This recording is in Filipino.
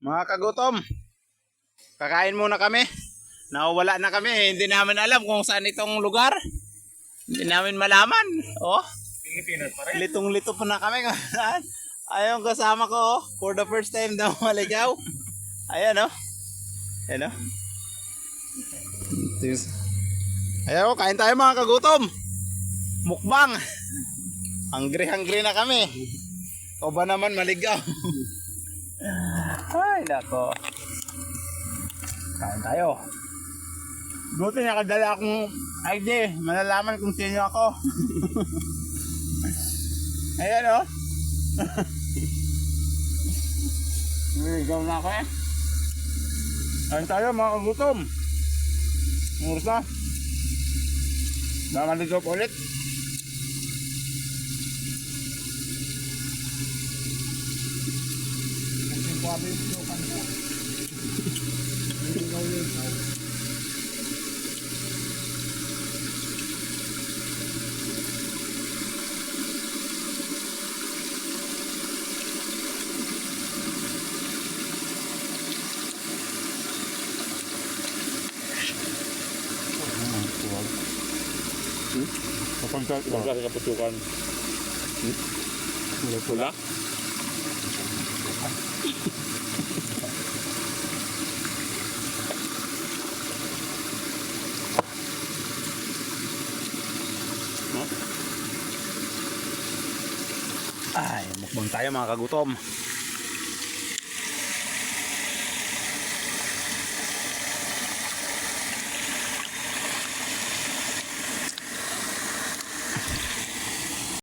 Mga kagutom, kakain muna kami. Nawala na kami, hindi namin alam kung saan itong lugar. Hindi namin malaman. Oh, Pilipinas pa rin. litong-lito pa na kami. Ayun kasama ko, oh, for the first time daw maligaw. Ayan oh. Ayan oh. Ayan oh, kain tayo mga kagutom. Mukbang. Hungry na kami. O ba naman maligaw? Ay, nako. Kain tayo. Buti nakadala akong ID. Malalaman kung sino ako. Ayan o. Naligaw na ako eh. Kain tayo mga kagutom. Oras na. Namaligaw ulit. Kapag sa putukan. Pula? Ay, mukbang tayo mga kagutom.